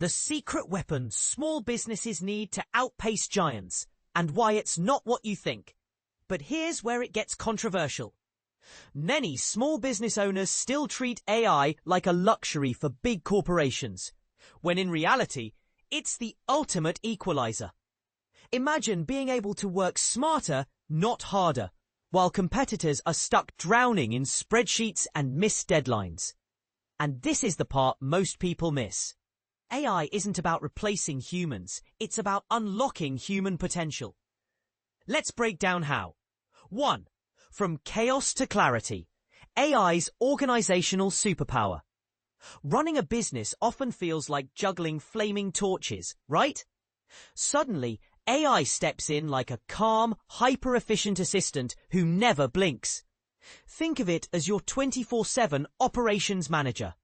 The secret weapon small businesses need to outpace giants, and why it's not what you think. But here's where it gets controversial. Many small business owners still treat AI like a luxury for big corporations, when in reality, it's the ultimate equalizer. Imagine being able to work smarter, not harder, while competitors are stuck drowning in spreadsheets and missed deadlines. And this is the part most people miss. AI isn't about replacing humans, it's about unlocking human potential. Let's break down how. 1. From chaos to clarity. AI's organizational superpower. Running a business often feels like juggling flaming torches, right? Suddenly, AI steps in like a calm, hyper-efficient assistant who never blinks. Think of it as your 24/7 operations manager.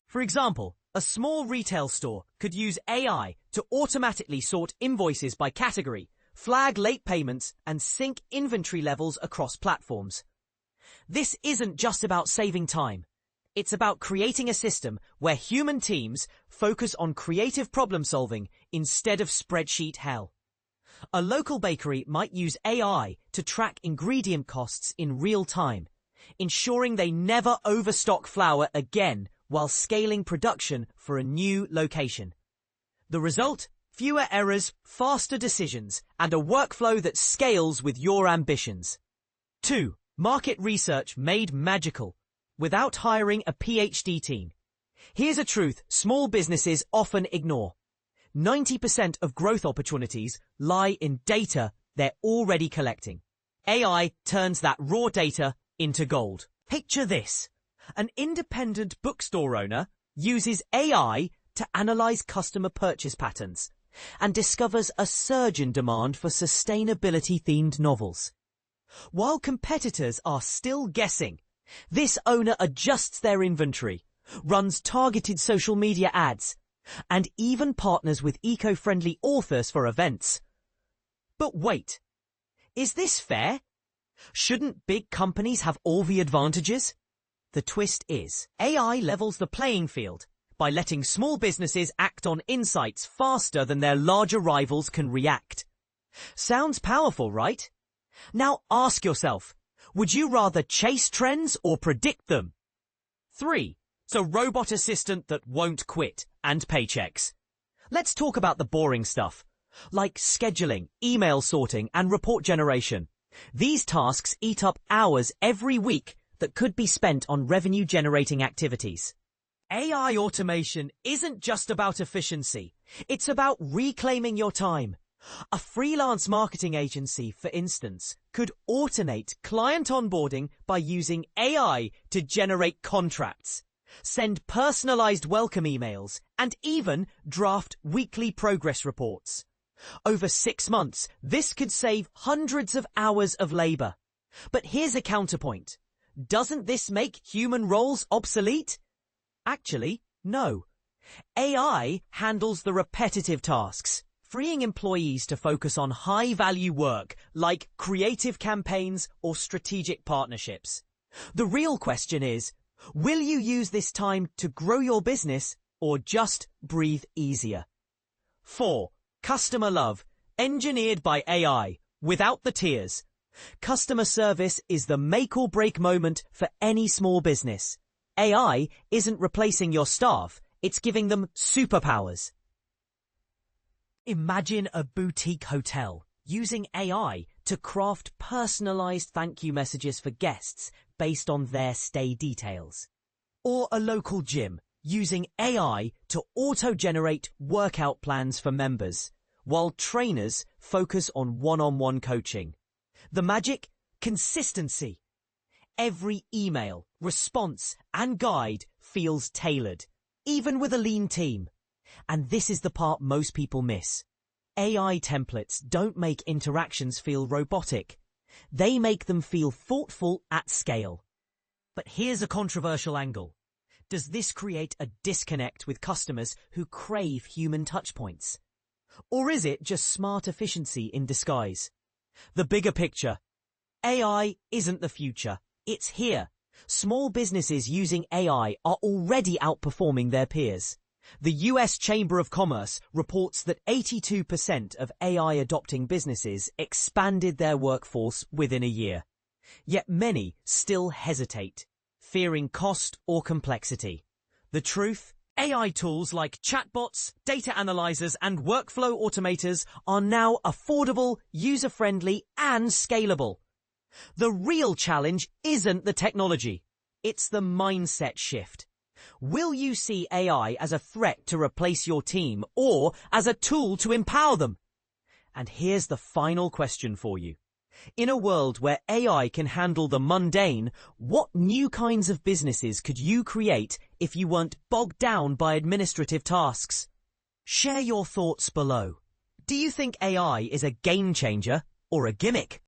For example, a small retail store could use AI to automatically sort invoices by category, flag late payments, and sync inventory levels across platforms. This isn't just about saving time. It's about creating a system where human teams focus on creative problem solving instead of spreadsheet hell. A local bakery might use AI to track ingredient costs in real time, ensuring they never overstock flour again while scaling production for a new location. The result? Fewer errors, faster decisions, and a workflow that scales with your ambitions. 2. Market research made magical, without hiring a PhD team. Here's a truth small businesses often ignore. 90% of growth opportunities lie in data they're already collecting. AI turns that raw data into gold. Picture this. An independent bookstore owner uses AI to analyze customer purchase patterns and discovers a surge in demand for sustainability-themed novels. While competitors are still guessing, this owner adjusts their inventory, runs targeted social media ads, and even partners with eco-friendly authors for events. But wait, is this fair? Shouldn't big companies have all the advantages? The twist is, AI levels the playing field by letting small businesses act on insights faster than their larger rivals can react. Sounds powerful, right? Now ask yourself, would you rather chase trends or predict them? 3. It's a robot assistant that won't quit, and paychecks. Let's talk about the boring stuff, like scheduling, email sorting, and report generation. These tasks eat up hours every week that could be spent on revenue-generating activities. AI automation isn't just about efficiency. It's about reclaiming your time. A freelance marketing agency, for instance, could automate client onboarding by using AI to generate contracts, send personalized welcome emails, and even draft weekly progress reports. Over 6 months, this could save hundreds of hours of labor. But here's a counterpoint. Doesn't this make human roles obsolete? Actually, no. AI handles the repetitive tasks, freeing employees to focus on high-value work like creative campaigns or strategic partnerships. The real question is, will you use this time to grow your business or just breathe easier? 4. Customer love, engineered by AI, without the tears. Customer service is the make or break moment for any small business. AI isn't replacing your staff, it's giving them superpowers. Imagine a boutique hotel using AI to craft personalized thank you messages for guests based on their stay details. Or a local gym using AI to auto-generate workout plans for members, while trainers focus on one-on-one coaching. The magic? Consistency. Every email, response, and guide feels tailored, even with a lean team. And this is the part most people miss. AI templates don't make interactions feel robotic. They make them feel thoughtful at scale. But here's a controversial angle. Does this create a disconnect with customers who crave human touchpoints? Or is it just smart efficiency in disguise? The bigger picture. AI isn't the future. It's here. Small businesses using AI are already outperforming their peers. The US Chamber of Commerce reports that 82% of AI adopting businesses expanded their workforce within a year. Yet many still hesitate, fearing cost or complexity. The truth? AI tools like chatbots, data analyzers, and workflow automators are now affordable, user-friendly, and scalable. The real challenge isn't the technology. It's the mindset shift. Will you see AI as a threat to replace your team or as a tool to empower them? And here's the final question for you. In a world where AI can handle the mundane, what new kinds of businesses could you create if you weren't bogged down by administrative tasks? Share your thoughts below. Do you think AI is a game changer or a gimmick?